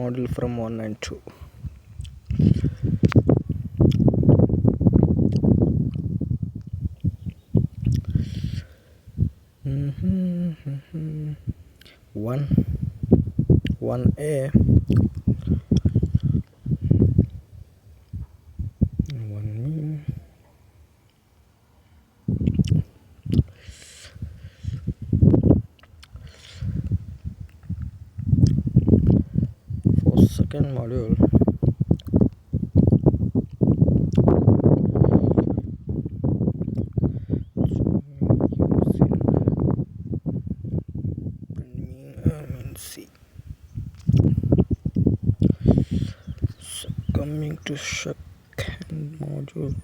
model from 1 and 2. One 1A, 1B, 4 second module. C. So coming to second module.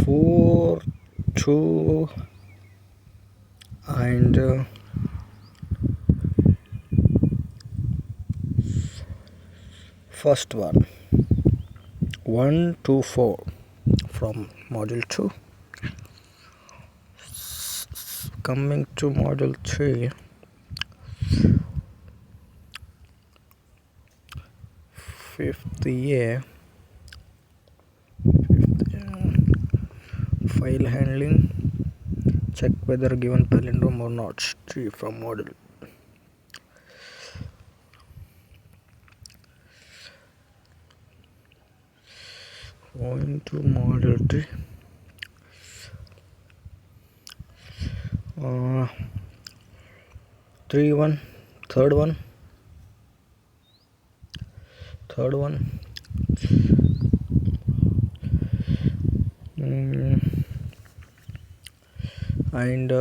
4, 2 and first one 1 to 4 from module 2. Coming to module 3, 5th A, file handling, check whether given palindrome or not. 3 from module. Going to module 3. 3 1, third one, and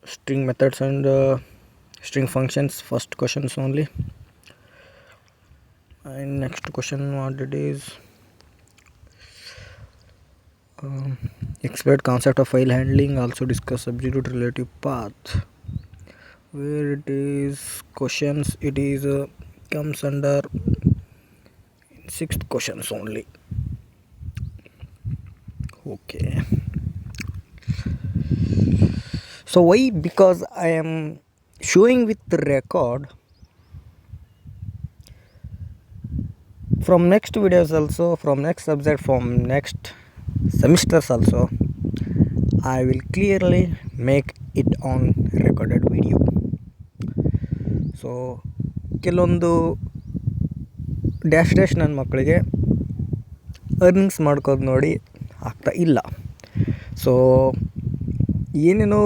string methods and string functions, first questions only. And next question what it is, explain concept of file handling, also discuss substitute relative path. Where it is questions, it is comes under 6th questions only. Okay, so why? Because I am showing with the record from next videos also, from next subject, from next semesters also, I will clearly make it on recorded video. So ಕೆಲವೊಂದು dash ನನ್ನ ಮಕ್ಕಳಿಗೆ earnings ಮಾಡ್ಕೋದು ನೋಡಿ ಆಗ್ತಾ ಇಲ್ಲ. So ಏನೇನೋ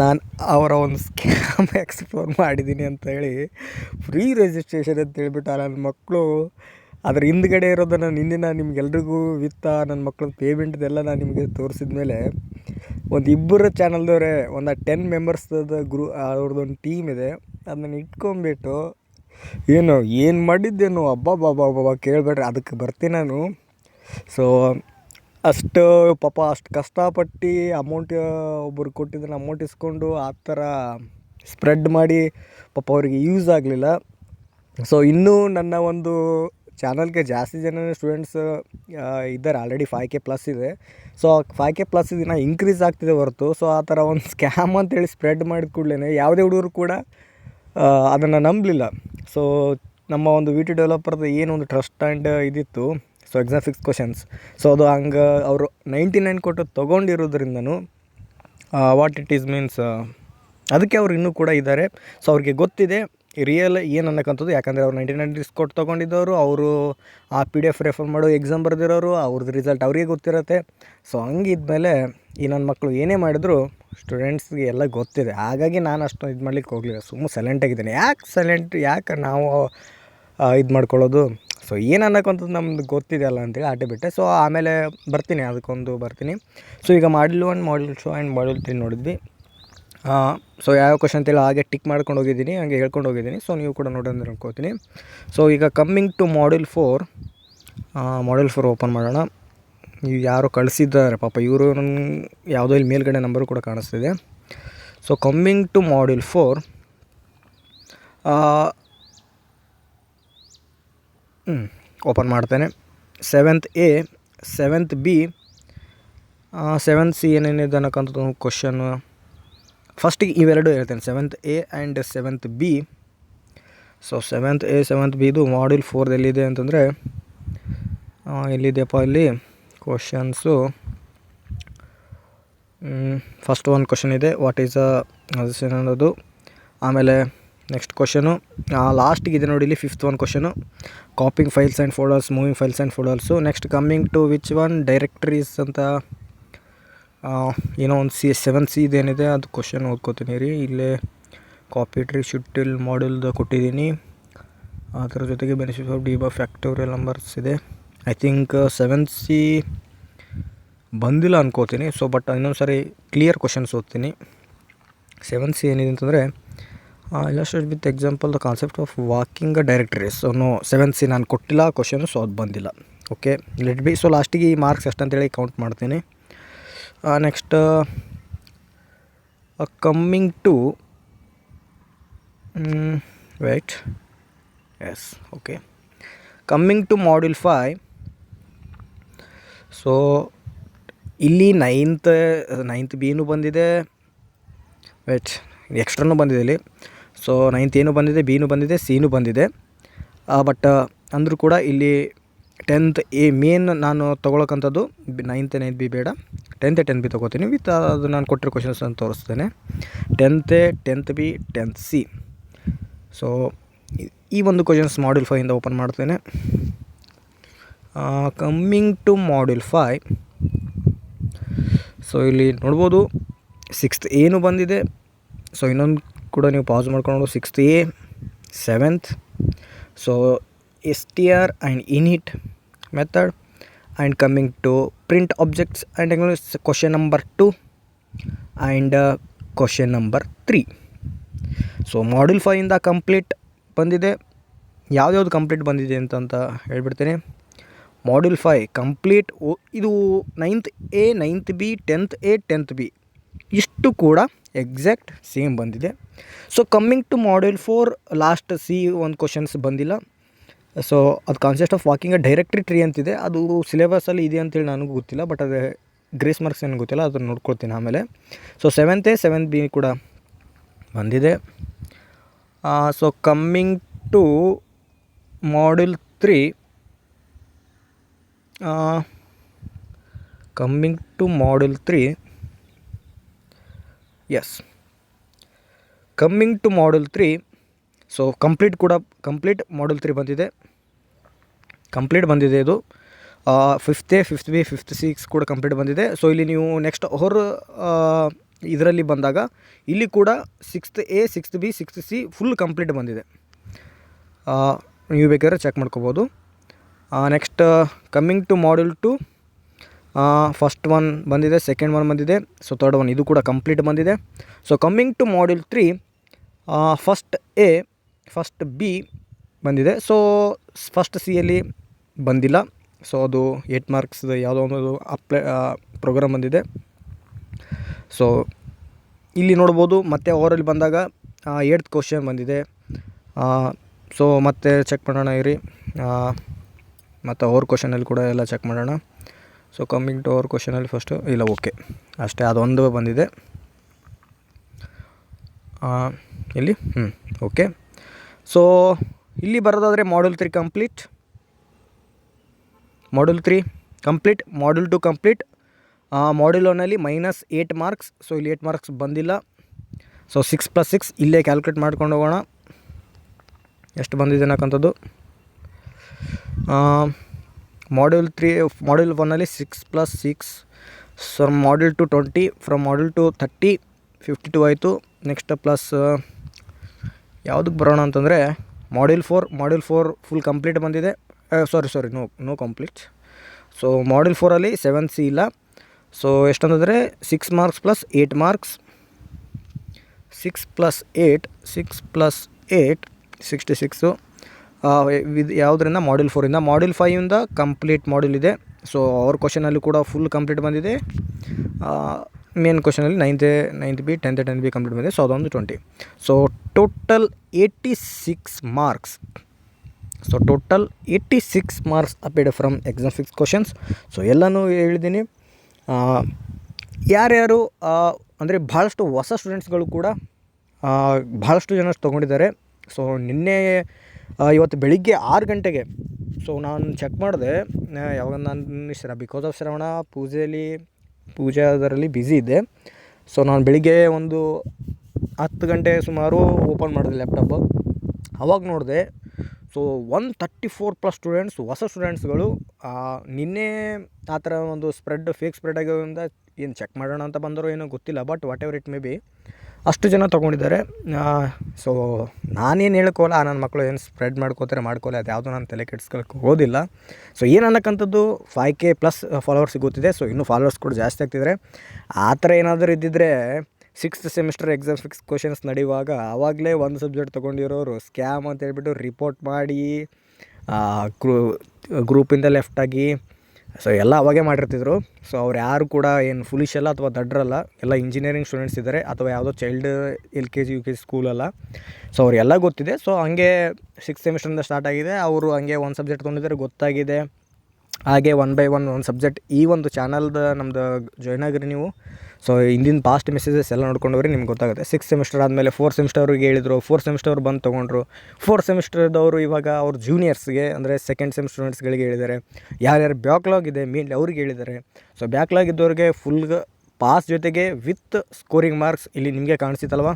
ನಾನು ಅವರ ಒಂದು ಸ್ಕ್ಯಾಮ್ ಎಕ್ಸ್ಪ್ಲೋರ್ ಮಾಡಿದ್ದೀನಿ ಅಂತ ಹೇಳಿ ಫ್ರೀ ರಿಜಿಸ್ಟ್ರೇಷನ್ ಅಂತ ಹೇಳ್ಬಿಟ್ಟು ನನ್ನ ಮಕ್ಕಳು ಅದ್ರ ಹಿಂದ್ಗಡೆ ಇರೋದನ್ನು ನಿನ್ನೆ ನಿಮ್ಗೆಲ್ರಿಗೂ ನನ್ನ ಮಕ್ಕಳ ಪೇಮೆಂಟ್ದೆಲ್ಲ ನಾನು ನಿಮಗೆ ತೋರಿಸಿದ ಮೇಲೆ ಒಂದು ಇಬ್ಬರು ಚಾನಲ್ದವರೇ ಒಂದು 10 ಮೆಂಬರ್ಸ್ದ ಅವ್ರದ್ದೊಂದು ಟೀಮ್ ಇದೆ, ಅದನ್ನ ಇಟ್ಕೊಂಬಿಟ್ಟು ಏನು ಮಾಡಿದ್ದೇನು ಅಬ್ಬಾ ಕೇಳಬೇಡ್ರಿ, ಅದಕ್ಕೆ ಬರ್ತೀನಿ ನಾನು. ಸೊ ಅಷ್ಟು ಪಾಪ ಅಷ್ಟು ಕಷ್ಟಪಟ್ಟು ಅಮೌಂಟ್ ಒಬ್ಬರು ಕೊಟ್ಟಿದ್ದನ್ನು ಅಮೌಂಟ್ ಇಸ್ಕೊಂಡು ಆ ಥರ ಸ್ಪ್ರೆಡ್ ಮಾಡಿ ಪಾಪ ಅವರಿಗೆ ಯೂಸ್ ಆಗಲಿಲ್ಲ. ಸೊ ಇನ್ನೂ ನನ್ನ ಒಂದು ಚಾನಲ್ಗೆ ಜಾಸ್ತಿ ಜನ ಸ್ಟೂಡೆಂಟ್ಸ್ ಇದ್ದಾರೆ, ಆಲ್ರೆಡಿ 5K ಪ್ಲಸ್ ಇದೆ. ಸೊ 5K ಪ್ಲಸ್ ಇದನ್ನ ಇನ್ಕ್ರೀಸ್ ಆಗ್ತಿದೆ ಹೊರತು, ಸೊ ಆ ಥರ ಒಂದು ಸ್ಕ್ಯಾಮ್ ಅಂತೇಳಿ ಸ್ಪ್ರೆಡ್ ಮಾಡಿದ ಕೂಡಲೇ ಯಾವುದೇ ಹುಡುಗರು ಕೂಡ ಅದನ್ನು ನಂಬಲಿಲ್ಲ. ಸೊ ನಮ್ಮ ಒಂದು ವಿ ಟಿ ಡೆವಲಪರ್ದು ಏನೊಂದು ಟ್ರಸ್ಟ್ ಆ್ಯಂಡ್ ಇದಿತ್ತು, so exam fix questions, so ಅದು ಹಂಗೆ ಅವರು 99 ಕೊಟ್ಟು ತೊಗೊಂಡಿರೋದ್ರಿಂದನೂ ವಾಟ್ ಇಟ್ ಈಸ್ ಮೀನ್ಸ್ ಅದಕ್ಕೆ ಅವ್ರು ಇನ್ನೂ ಕೂಡ ಇದ್ದಾರೆ. ಸೊ ಅವ್ರಿಗೆ ಗೊತ್ತಿದೆ ರಿಯಲ್ ಏನು ಅನ್ನಕ್ಕಂಥದ್ದು, ಯಾಕಂದರೆ ಅವ್ರು 99 ಕೊಟ್ಟು ತೊಗೊಂಡಿದ್ದವರು, ಅವರು ಆ PDF ರೆಫರ್ ಮಾಡೋ ಎಕ್ಸಾಮ್ ಬರೆದಿರೋರು, ಅವ್ರದ್ದು ರಿಸಲ್ಟ್ ಅವ್ರಿಗೆ ಗೊತ್ತಿರುತ್ತೆ. ಸೊ ಹಂಗಿದ್ಮೇಲೆ ಈ ನನ್ನ ಮಕ್ಕಳು ಏನೇ ಮಾಡಿದ್ರು ಸ್ಟೂಡೆಂಟ್ಸ್ಗೆ ಎಲ್ಲ ಗೊತ್ತಿದೆ. ಹಾಗಾಗಿ ನಾನು ಅಷ್ಟು ಇದು ಮಾಡ್ಲಿಕ್ಕೆ ಹೋಗಲಿಲ್ಲ, ಸುಮ್ಮನೆ ಸೈಲೆಂಟಾಗಿದ್ದೀನಿ. ಯಾಕೆ ನಾವು ಇದು ಮಾಡ್ಕೊಳ್ಳೋದು, ಸೊ ಏನು ಅನ್ನಕ್ಕಂಥದ್ದು ನಮ್ದು ಗೊತ್ತಿದೆಯಲ್ಲ ಅಂತೇಳಿ ಆಟೆ ಬಿಟ್ಟೆ. ಸೊ ಆಮೇಲೆ ಬರ್ತೀನಿ. ಸೊ ಈಗ ಮಾಡ್ಯೂಲ್ 1, ಮಾಡ್ಯೂಲ್ 2 ಆ್ಯಂಡ್ ಮಾಡ್ಯೂಲ್ 3 ನೋಡಿದ್ವಿ. ಸೊ ಯಾವ ಕ್ವಶನ್ ಅಂತೇಳಿ ಹಾಗೆ ಟಿಕ್ ಮಾಡ್ಕೊಂಡು ಹೋಗಿದ್ದೀನಿ, ಹಾಗೆ ಹೇಳ್ಕೊಂಡು ಹೋಗಿದ್ದೀನಿ. ಸೊ ನೀವು ಕೂಡ ನೋಡಿ ಅಂದ್ರೆ ಅನ್ಕೋತೀನಿ. ಸೊ ಈಗ ಕಮ್ಮಿಂಗ್ ಟು ಮಾಡ್ಯೂಲ್ 4 ಓಪನ್ ಮಾಡೋಣ. ನೀವು ಯಾರು ಕಳಿಸಿದ್ದಾರೆ ಪಾಪ ಇವರು, ನನ್ನ ಯಾವುದೋ ಇಲ್ಲಿ ಮೇಲ್ಗಡೆ ನಂಬರು ಕೂಡ ಕಾಣಿಸ್ತಿದೆ. So coming to module 4, open ಮಾಡ್ತೇನೆ. 7th A, 7th B, seventh C ಏನೇನಿದೆ ಅನ್ನೋಕ್ಕಂಥದ್ದು ಕ್ವಶನ್ನು ಫಸ್ಟಿಗೆ ಇವೆರಡು ಹೇಳ್ತೇನೆ, 7th A and 7th B. So 7th A 7th B ಇದು ಮಾಡ್ಯೂಲ್ 4 ಎಲ್ಲಿದೆ ಅಂತಂದರೆ ಎಲ್ಲಿದೆಯಪ್ಪ ಇಲ್ಲಿ ಕ್ವಶನ್ಸು. ಫಸ್ಟ್ ಒಂದು ಕ್ವಶನ್ ಇದೆ, ವಾಟ್ ಈಸ್ ಅನ್ನೋದು. ಆಮೇಲೆ ನೆಕ್ಸ್ಟ್ ಕ್ವಶನು ಲಾಸ್ಟಿಗೆ ಇದೆ ನೋಡಿ ಇಲ್ಲಿ 5th ಒಂದು question, copying files and folders, moving files and folders. Next coming to which one directories ಅಂತ ಏನೋ ಒಂದು 7th C ಇದೇನಿದೆ ಅದು ಕ್ವಶನ್ ಓದ್ಕೋತೀನಿ ರೀ. ಇಲ್ಲೇ ಕಾಪಿ ಟ್ರೀ ಶಿಫ್ಟಿಲ್ ಮಾಡ್ಯೂಲ್ದು ಕೊಟ್ಟಿದ್ದೀನಿ. ಅದರ ಜೊತೆಗೆ ಬೆನಿಫಿಟ್ಸ್ ಆಫ್ ಡಿಬಫ್ ಫ್ಯಾಕ್ಟೋರಿಯಲ್ ನಂಬರ್ಸ್ ಇದೆ. ಐ ಥಿಂಕ್ 7th C ಬಂದಿಲ್ಲ ಅನ್ಕೋತೀನಿ. ಸೊ ಬಟ್ ಇನ್ನೊಂದು ಸಾರಿ ಕ್ಲಿಯರ್ ಕ್ವಶನ್ಸ್ ಓದ್ತೀನಿ. 7th C ಏನಿದೆ ಅಂತಂದರೆ illustrate with example the concept of walking directories. So 7th C ನಾನು ಕೊಟ್ಟಿಲ್ಲ ಕ್ವಶನು, ಸೊ ಅದು ಬಂದಿಲ್ಲ. Okay, let B. ಸೊ ಲಾಸ್ಟಿಗೆ ಈ ಮಾರ್ಕ್ಸ್ ಎಷ್ಟಂತೇಳಿ ಕೌಂಟ್ ಮಾಡ್ತೀನಿ. Next coming to wait yes okay coming to module 5. So ಇಲ್ಲಿ 9th B ಬಂದಿದೆ, ವೆಯ್ಟ್ ಎಕ್ಸ್ಟ್ರಾನೂ ಬಂದಿದೆ ಇಲ್ಲಿ. ಸೊ 9th A ಬಂದಿದೆ, B ಬಂದಿದೆ, C ಬಂದಿದೆ. ಬಟ್ ಅಂದರೂ ಕೂಡ ಇಲ್ಲಿ 10th A ಮೇನ್ ನಾನು ತೊಗೊಳಕ್ಕಂಥದ್ದು 9th B ಬೇಡ, 10th B ತೊಗೋತೀನಿ. ವಿತ್ ಅದು ನಾನು ಕೊಟ್ಟಿರೋ ಕ್ವಶನ್ಸ್ ಅಂತ ತೋರಿಸ್ತೇನೆ. 10th A 10th B 10th C. So ಈ ಒಂದು ಕ್ವಶನ್ಸ್ ಮಾಡ್ಯೂಲ್ 5 ಇಂದ ಓಪನ್ ಮಾಡ್ತೇನೆ. Coming to module 5. ಸೊ ಇಲ್ಲಿ ನೋಡ್ಬೋದು 6th A ಬಂದಿದೆ. ಸೊ ಇನ್ನೊಂದು ಕೂಡ ನೀವು ಪಾಸ್ ಮಾಡ್ಕೊಂಡು 6th A 7th. So STR and init method and coming to print objects and question number 2 and question number 3. So module 5 ಇಂದ ಕಂಪ್ಲೀಟ್ ಬಂದಿದೆ. ಯಾವ್ದು ಕಂಪ್ಲೀಟ್ ಬಂದಿದೆ ಅಂತ ಹೇಳ್ಬಿಡ್ತೇನೆ. ಮಾಡ್ಯೂಲ್ 5 ಕಂಪ್ಲೀಟ್ ಇದು 9th A 9th B 10th A 10th B ಇಷ್ಟು ಕೂಡ exact same ಬಂದಿದೆ. So coming to module 4 last C ಒಂದು ಕ್ವಶನ್ಸ್ ಬಂದಿಲ್ಲ. ಸೊ ಅದು concept of walking a directory tree ಅಂತಿದೆ. ಅದು ಸಿಲೆಬಸಲ್ಲಿ ಇದೆ ಅಂತೇಳಿ ನನಗೂ ಗೊತ್ತಿಲ್ಲ, ಬಟ್ ಅದು ಗ್ರೇಸ್ ಮಾರ್ಕ್ಸ್ ಏನು ಗೊತ್ತಿಲ್ಲ, ಅದನ್ನು ನೋಡ್ಕೊಳ್ತೀನಿ ಆಮೇಲೆ. So 7th A 7th B ಕೂಡ ಬಂದಿದೆ. So coming to module 3. Coming to module 3 yes coming to module 3. So complete module 3 ಬಂದಿದೆ, ಕಂಪ್ಲೀಟ್ ಬಂದಿದೆ. ಇದು 5th A 5th B 5th C ಕೂಡ ಕಂಪ್ಲೀಟ್ ಬಂದಿದೆ. ಸೊ ಇಲ್ಲಿ ನೀವು ನೆಕ್ಸ್ಟ್ ಇದರಲ್ಲಿ ಬಂದಾಗ ಇಲ್ಲಿ ಕೂಡ 6th A 6th B 6th C full complete ಬಂದಿದೆ. ನೀವು ಬೇಕಾದ್ರೆ ಚೆಕ್ ಮಾಡ್ಕೋಬೋದು. Next coming to module 2. First one ಬಂದಿದೆ, ಸೆಕೆಂಡ್ ಒನ್ ಬಂದಿದೆ, ಸೊ ಥರ್ಡ್ ಒನ್ ಇದು ಕೂಡ ಕಂಪ್ಲೀಟ್ ಬಂದಿದೆ. So coming to module 3 first A first B ಬಂದಿದೆ. ಸೊ ಫಸ್ಟ್ Cಯಲ್ಲಿ ಬಂದಿಲ್ಲ. ಸೊ ಅದು 8 ಮಾರ್ಕ್ಸ್ ಯಾವುದೋ ಒಂದು ಪ್ರೋಗ್ರಾಮ್ ಬಂದಿದೆ. ಸೊ ಇಲ್ಲಿ ನೋಡ್ಬೋದು. ಮತ್ತು ಓವರಲ್ಲಿ ಬಂದಾಗ 8th ಕ್ವಶನ್ ಬಂದಿದೆ. ಸೊ ಮತ್ತೆ ಚೆಕ್ ಮಾಡೋಣ ಇರಿ, ಮತ್ತು ಓವರ್ ಕ್ವಶನಲ್ಲಿ ಕೂಡ ಎಲ್ಲ ಚೆಕ್ ಮಾಡೋಣ. ಸೊ ಕಮ್ಮಿಂಗ್ ಟು ಓವರ್ ಕ್ವಶನಲ್ಲಿ ಫಸ್ಟು ಇಲ್ಲ, ಓಕೆ ಅಷ್ಟೇ, ಅದೊಂದು ಬಂದಿದೆ ಇಲ್ಲಿ. ಓಕೆ. ಸೊ ಇಲ್ಲಿ ಬರೋದಾದರೆ module 3 complete, module 3 complete, module 2 complete. Module 1ನಲ್ಲಿ -8 ಮಾರ್ಕ್ಸ್. ಸೊ ಇಲ್ಲಿ 8 ಮಾರ್ಕ್ಸ್ ಬಂದಿಲ್ಲ. ಸೊ 6 + 6 ಇಲ್ಲೇ ಕ್ಯಾಲ್ಕುಲೇಟ್ ಮಾಡ್ಕೊಂಡು ಹೋಗೋಣ ಎಷ್ಟು ಬಂದಿದೆ ಅನ್ನೋಕ್ಕಂಥದ್ದು. ಮಾಡ್ಯೂಲ್ 1ನಲ್ಲಿ 6 + 6. ಸೊ ಮಾಡ್ಯೂಲ್ 2 20, ಫ್ರಮ್ ಮಾಡ್ಯೂಲ್ 2 30 52 ಆಯಿತು. ನೆಕ್ಸ್ಟ್ ಪ್ಲಸ್ ಯಾವುದಕ್ಕೆ ಬರೋಣ ಅಂತಂದರೆ ಮಾಡ್ಯೂಲ್ 4 ಫುಲ್ ಕಂಪ್ಲೀಟ್ ಬಂದಿದೆ. Sorry no complete. So module 4ಅಲ್ಲಿ 7th C ಇಲ್ಲ. ಸೊ ಎಷ್ಟಂತಂದರೆ 6 ಮಾರ್ಕ್ಸ್ + 8 ಮಾರ್ಕ್ಸ್, 6 + 8 66. ಇದು ಯಾವುದರಿಂದ ಮಾಡ್ಯೂಲ್ 4ಇಂದ. ಮಾಡ್ಯೂಲ್ 5ಇಂದ ಕಂಪ್ಲೀಟ್ ಮಾಡ್ಯೂಲ್ ಇದೆ. ಸೊ ಅವ್ರ ಕ್ವಶನಲ್ಲಿ ಕೂಡ ಫುಲ್ ಕಂಪ್ಲೀಟ್ ಬಂದಿದೆ. ಮೇನ್ ಕ್ವಶನಲ್ಲಿ 9th B 10th B complete ಬಂದಿದೆ. ಸೊ ಅದೊಂದು 20. So total 86 marks. So total 86 marks appeared from exam 6 questions. So ಎಲ್ಲನೂ ಹೇಳಿದ್ದೀನಿ. ಯಾರ್ಯಾರು ಅಂದರೆ ಭಾಳಷ್ಟು ಹೊಸ ಸ್ಟೂಡೆಂಟ್ಸ್ಗಳು ಕೂಡ ಭಾಳಷ್ಟು ಜನ ತೊಗೊಂಡಿದ್ದಾರೆ. ಸೊ ನಿನ್ನೆ ಇವತ್ತು ಬೆಳಿಗ್ಗೆ 6 ಗಂಟೆಗೆ ಸೊ ನಾನು ಚೆಕ್ ಮಾಡಿದೆ. ಯಾವಾಗ ನಾನು ಬಿಕಾಸ್ ಆಫ್ ಶ್ರವಣ ಪೂಜೆ ಅದರಲ್ಲಿ ಬ್ಯುಸಿ ಇದ್ದೆ. ಸೊ ನಾನು ಬೆಳಿಗ್ಗೆ ಒಂದು 10 ಗಂಟೆ ಸುಮಾರು ಓಪನ್ ಮಾಡಿದೆ ಲ್ಯಾಪ್ಟಾಪು. ಅವಾಗ ನೋಡಿದೆ ಸೊ 134+ ಸ್ಟೂಡೆಂಟ್ಸ್, ಹೊಸ ಸ್ಟೂಡೆಂಟ್ಸ್ಗಳು ನಿನ್ನೆ ಆ ಥರ ಒಂದು ಫೇಕ್ ಸ್ಪ್ರೆಡ್ ಆಗೋದ್ರಿಂದ ಏನು ಚೆಕ್ ಮಾಡೋಣ ಅಂತ ಬಂದರೋ ಏನೋ ಗೊತ್ತಿಲ್ಲ. But what ever it may be ಅಷ್ಟು ಜನ ತೊಗೊಂಡಿದ್ದಾರೆ. ಸೊ ನಾನೇನು ಹೇಳ್ಕೋಲ್ಲ, ನನ್ನ ಮಕ್ಕಳು ಏನು ಸ್ಪ್ರೆಡ್ ಮಾಡ್ಕೊಳ್ಳಿ, ಅದು ಯಾವುದೂ ನಾನು ತಲೆ ಕೆಡಿಸ್ಕೊಳ್ಳೋಕೆ ಹೋಗೋದಿಲ್ಲ. ಸೊ ಏನು ಅನ್ನೋಕ್ಕಂಥದ್ದು 5K+ ಫಾಲೋವರ್ಸಿಗೆ ಗೊತ್ತಿದೆ. ಸೊ ಇನ್ನೂ ಫಾಲೋವರ್ಸ್ ಕೂಡ ಜಾಸ್ತಿ ಆಗ್ತಿದ್ದಾರೆ. ಆ ಥರ ಏನಾದರೂ ಇದ್ದಿದ್ದರೆ 6th semester exam fix questions ನಡೆಯುವಾಗ ಆವಾಗಲೇ ಒಂದು ಸಬ್ಜೆಕ್ಟ್ ತೊಗೊಂಡಿರೋರು ಸ್ಕ್ಯಾಮ್ ಅಂತ ಹೇಳ್ಬಿಟ್ಟು ರಿಪೋರ್ಟ್ ಮಾಡಿ ಗ್ರೂಪಿಂದ ಲೆಫ್ಟಾಗಿ ಸೊ ಎಲ್ಲ ಅವಾಗೇ ಮಾಡಿರ್ತಿದ್ರು. ಸೊ ಅವ್ರು ಯಾರು ಕೂಡ ಏನು ಫುಲಿಶ್ ಅಲ್ಲ ಅಥವಾ ದಡ್ರಲ್ಲ, ಎಲ್ಲ ಇಂಜಿನಿಯರಿಂಗ್ ಸ್ಟೂಡೆಂಟ್ಸ್ ಇದ್ದಾರೆ ಅಥವಾ ಯಾವುದೋ ಚೈಲ್ಡ್ LKG UKG ಸ್ಕೂಲಲ್ಲ. ಸೊ ಅವರೆಲ್ಲ ಗೊತ್ತಿದೆ. ಸೊ ಹಂಗೆ 6th ಸೆಮಿಸ್ಟರಿಂದ ಸ್ಟಾರ್ಟ್ ಆಗಿದೆ. ಅವರು ಹಂಗೆ ಒಂದು ಸಬ್ಜೆಕ್ಟ್ ತೊಗೊಂಡಿದ್ದಾರೆ, ಗೊತ್ತಾಗಿದೆ. ಹಾಗೆ 1 by 1 ಒಂದು ಸಬ್ಜೆಕ್ಟ್ ಈ ಒಂದು ಚಾನಲ್ದು ನಮ್ಮದು ಜಾಯ್ನ್ ಆಗಿರಿ ನೀವು. ಸೊ ಹಿಂದಿನ ಪಾಸ್ಟ್ ಮೆಸೇಜಸ್ ಎಲ್ಲ ನೋಡ್ಕೊಂಡವ್ರಿ, ನಿಮ್ಗೆ ಗೊತ್ತಾಗುತ್ತೆ. 6th ಸೆಮಿಸ್ಟರ್ ಆದಮೇಲೆ 4th ಸೆಮಿಸ್ಟರ್ಗೆ ಹೇಳಿದರು, 4th ಸೆಮಿಸ್ಟರ್ ಬಂದು ತೊಗೊಂಡ್ರು. 4th ಸೆಮಿಸ್ಟರ್ದವರು ಇವಾಗ ಅವ್ರ ಜೂನಿಯರ್ಸ್ಗೆ ಅಂದರೆ 2nd ಸೆಮ್ ಸ್ಟೂಡೆಂಟ್ಸ್ಗಳಿಗೆ ಹೇಳಿದ್ದಾರೆ. ಯಾರ್ಯಾರು ಬ್ಯಾಕ್ಲಾಗ್ ಇದೆ ಮೇನ್ಲಿ ಅವ್ರಿಗೆ ಹೇಳಿದ್ದಾರೆ. ಸೊ ಬ್ಯಾಕ್ಲಾಗ್ ಇದ್ದವ್ರಿಗೆ ಫುಲ್ ಪಾಸ್ ಜೊತೆಗೆ ವಿತ್ ಸ್ಕೋರಿಂಗ್ ಮಾರ್ಕ್ಸ್ ಇಲ್ಲಿ ನಿಮಗೆ ಕಾಣಿಸಿತ್ತಲ್ವ.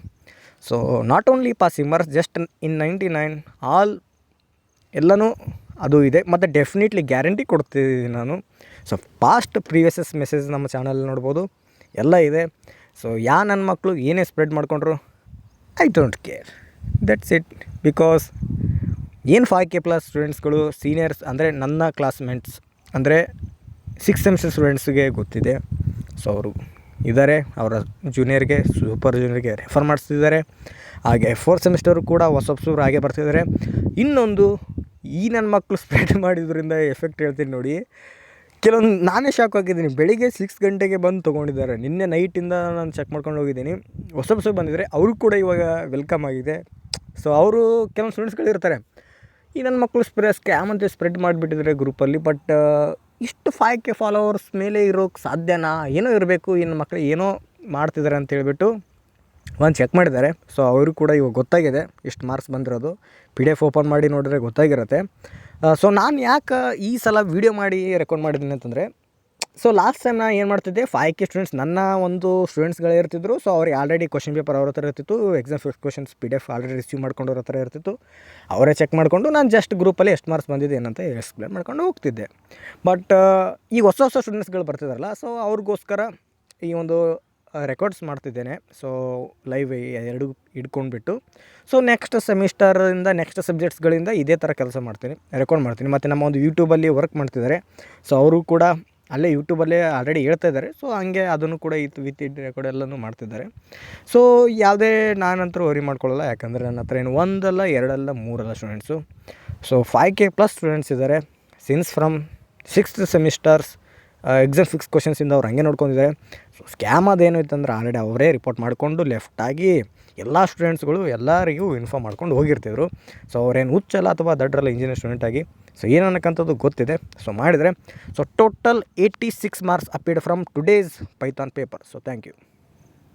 So not only passing marks, just in 99 all ಎಲ್ಲನೂ ಅದು ಇದೆ. ಮತ್ತು ಡೆಫಿನೆಟ್ಲಿ ಗ್ಯಾರಂಟಿ ಕೊಡ್ತಿದ್ದೀನಿ ನಾನು. ಸೊ ಪಾಸ್ಟ್ ಪ್ರೀವಿಯಸ್ ಮೆಸೇಜ್ ನಮ್ಮ ಚಾನಲ್ ನೋಡ್ಬೋದು, ಎಲ್ಲ ಇದೆ. ಸೊ ನನ್ನ ಮಕ್ಕಳು ಏನೇ ಸ್ಪ್ರೆಡ್ ಮಾಡಿಕೊಂಡ್ರು I don't care, that's it. Because ಏನು 5K+ ಸ್ಟೂಡೆಂಟ್ಸ್ಗಳು ಸೀನಿಯರ್ಸ್ ಅಂದರೆ ನನ್ನ ಕ್ಲಾಸ್ಮೇಟ್ಸ್ ಅಂದರೆ 6th ಸೆಮಿಸ್ಟರ್ ಸ್ಟೂಡೆಂಟ್ಸ್ಗೆ ಗೊತ್ತಿದೆ. ಸೊ ಅವರು ಇದ್ದಾರೆ, ಅವರ ಜೂನಿಯರ್ಗೆ ಸೂಪರ್ ಜೂನಿಯರ್ಗೆ ರೆಫರ್ ಮಾಡಿಸ್ತಿದ್ದಾರೆ. ಹಾಗೆ 4th ಸೆಮಿಸ್ಟರು ಕೂಡ ಹೊಸಬ್ರು ಹಾಗೆ ಬರ್ತಿದ್ದಾರೆ. ಇನ್ನೊಂದು ನನ್ನ ಮಕ್ಕಳು ಸ್ಪ್ರೆಡ್ ಮಾಡಿದ್ರಿಂದ ಎಫೆಕ್ಟ್ ಹೇಳ್ತೀನಿ ನೋಡಿ. ಕೆಲವೊಂದು ನಾನೇ ಶಾಕ್ ಆಗಿದ್ದೀನಿ. ಬೆಳಿಗ್ಗೆ 6 ಗಂಟೆಗೆ ಬಂದು ತೊಗೊಂಡಿದ್ದಾರೆ. ನಿನ್ನೆ ನೈಟಿಂದ ನಾನು ಚೆಕ್ ಮಾಡ್ಕೊಂಡು ಹೋಗಿದ್ದೀನಿ. ಹೊಸ ಬಂದಿದ್ದಾರೆ, ಅವ್ರಿಗೂ ಕೂಡ ಇವಾಗ ವೆಲ್ಕಮ್ ಆಗಿದೆ. ಸೊ ಅವರು ಕೆಲವೊಂದು ಸ್ಟೂಡೆಂಟ್ಸ್ಗಳಿರ್ತಾರೆ, ನನ್ನ ಮಕ್ಕಳು ಸ್ಕ್ಯಾಮ್ ಅಂತ ಸ್ಪ್ರೆಡ್ ಮಾಡಿಬಿಟ್ಟಿದ್ದಾರೆ ಗ್ರೂಪಲ್ಲಿ. ಬಟ್ ಇಷ್ಟು 5K ಫಾಲೋವರ್ಸ್ ಮೇಲೆ ಇರೋಕ್ಕೆ ಸಾಧ್ಯನಾ? ಏನೋ ಇರಬೇಕು, ನನ್ನ ಮಕ್ಕಳು ಏನೋ ಮಾಡ್ತಿದ್ದಾರೆ ಅಂತ ಹೇಳ್ಬಿಟ್ಟು ಒಂದು ಚೆಕ್ ಮಾಡಿದ್ದಾರೆ. ಸೊ ಅವರು ಕೂಡ ಇವಾಗ ಗೊತ್ತಾಗಿದೆ ಎಷ್ಟು ಮಾರ್ಕ್ಸ್ ಬಂದಿರೋದು. PDF ಓಪನ್ ಮಾಡಿ ನೋಡಿದ್ರೆ ಗೊತ್ತಾಗಿರುತ್ತೆ. ಸೊ ನಾನು ಯಾಕೆ ಈ ಸಲ ವೀಡಿಯೋ ಮಾಡಿ ರೆಕಾರ್ಡ್ ಮಾಡಿದ್ದೀನಿ ಅಂತಂದರೆ, ಸೊ ಲಾಸ್ಟ್ ಟೈಮ್ ನಾನು ಏನು ಮಾಡ್ತಿದ್ದೆ, 5K ಸ್ಟೂಡೆಂಟ್ಸ್ ನನ್ನ ಒಂದು ಸ್ಟೂಡೆಂಟ್ಸ್ಗಳೇ ಇರ್ತಿದ್ರು. ಸೊ ಅವ್ರಿಗೆ ಆಲ್ರೆಡಿ ಕ್ವಶನ್ ಪೇಪರ್ ಅವ್ರ ಹತ್ರ ಇರ್ತಿತ್ತು, exam fix questions PDF already receive ಮಾಡ್ಕೊಂಡವ್ರ ಹತ್ರ ಇರ್ತಿತ್ತು. ಅವರೇ ಚೆಕ್ ಮಾಡಿಕೊಂಡು ನಾನು ಜಸ್ಟ್ ಗ್ರೂಪಲ್ಲಿ ಎಷ್ಟು ಮಾರ್ಕ್ಸ್ ಬಂದಿದೆ ಏನಂತ ಎಕ್ಸ್ಪ್ಲೇನ್ ಮಾಡ್ಕೊಂಡು ಹೋಗ್ತಿದ್ದೆ. ಬಟ್ ಈಗ ಹೊಸ ಸ್ಟೂಡೆಂಟ್ಸ್ಗಳು ಬರ್ತಿದ್ದಾರಲ್ಲ, ಸೊ ಅವ್ರಿಗೋಸ್ಕರ ಈ ಒಂದು ರೆಕಾರ್ಡ್ಸ್ ಮಾಡ್ತಿದ್ದೇನೆ. ಸೊ ಲೈವ್ ಎರಡು ಹಿಡ್ಕೊಂಡ್ಬಿಟ್ಟು ಸೊ ನೆಕ್ಸ್ಟ್ ಸೆಮಿಸ್ಟರಿಂದ ನೆಕ್ಸ್ಟ್ ಸಬ್ಜೆಕ್ಟ್ಸ್ಗಳಿಂದ ಇದೇ ಥರ ಕೆಲಸ ಮಾಡ್ತೀನಿ, ರೆಕಾರ್ಡ್ ಮಾಡ್ತೀನಿ. ಮತ್ತು ನಮ್ಮ ಒಂದು ಯೂಟ್ಯೂಬಲ್ಲಿ ವರ್ಕ್ ಮಾಡ್ತಿದ್ದಾರೆ. ಸೊ ಅವರು ಕೂಡ ಅಲ್ಲೇ ಯೂಟ್ಯೂಬಲ್ಲೇ ಆಲ್ರೆಡಿ ಹೇಳ್ತಾ ಇದ್ದಾರೆ. ಸೊ ಹಂಗೆ ಅದನ್ನು ಕೂಡ ವಿತ್ ರೆಕಾರ್ಡ್ ಎಲ್ಲನೂ ಮಾಡ್ತಿದ್ದಾರೆ. ಸೊ ಯಾವುದೇ ನಾನಂತರೂ ವರಿ ಮಾಡ್ಕೊಳ್ಳಲ್ಲ, ಯಾಕಂದರೆ ನನ್ನ ಹತ್ರ ಏನು 1 ಅಲ್ಲ 2 ಅಲ್ಲ 3 ಅಲ್ಲ ಸ್ಟೂಡೆಂಟ್ಸು. ಸೊ 5K+ ಸ್ಟೂಡೆಂಟ್ಸ್ ಇದ್ದಾರೆ since from 6th semesters exam fix ಕ್ವಶನ್ಸಿಂದ ಅವ್ರು ಹಂಗೆ ನೋಡ್ಕೊಂಡಿದ್ದಾರೆ. ಸೊ ಸ್ಕ್ಯಾಮ್ ಅದೇನು ಇತ್ತಂದ್ರೆ ಆಲ್ರೆಡಿ ಅವರೇ ರಿಪೋರ್ಟ್ ಮಾಡಿಕೊಂಡು ಲೆಫ್ಟಾಗಿ ಎಲ್ಲ ಸ್ಟೂಡೆಂಟ್ಸ್ಗಳು ಎಲ್ಲರಿಗೂ ಇನ್ಫಾರ್ಮ್ ಮಾಡ್ಕೊಂಡು ಹೋಗಿರ್ತಿದ್ರು. ಸೊ ಅವ್ರೇನು ಹುಚ್ಚಲ್ಲ ಅಥವಾ ದಡ್ರಲ್ಲ ಇಂಜಿನಿಯರ್ ಸ್ಟೂಡೆಂಟಾಗಿ. ಸೊ ಏನು ಅನ್ನೋಕ್ಕಂಥದ್ದು ಗೊತ್ತಿದೆ. ಸೊ ಮಾಡಿದರೆ so total 86 marks appeared from today's Python paper. So thank you.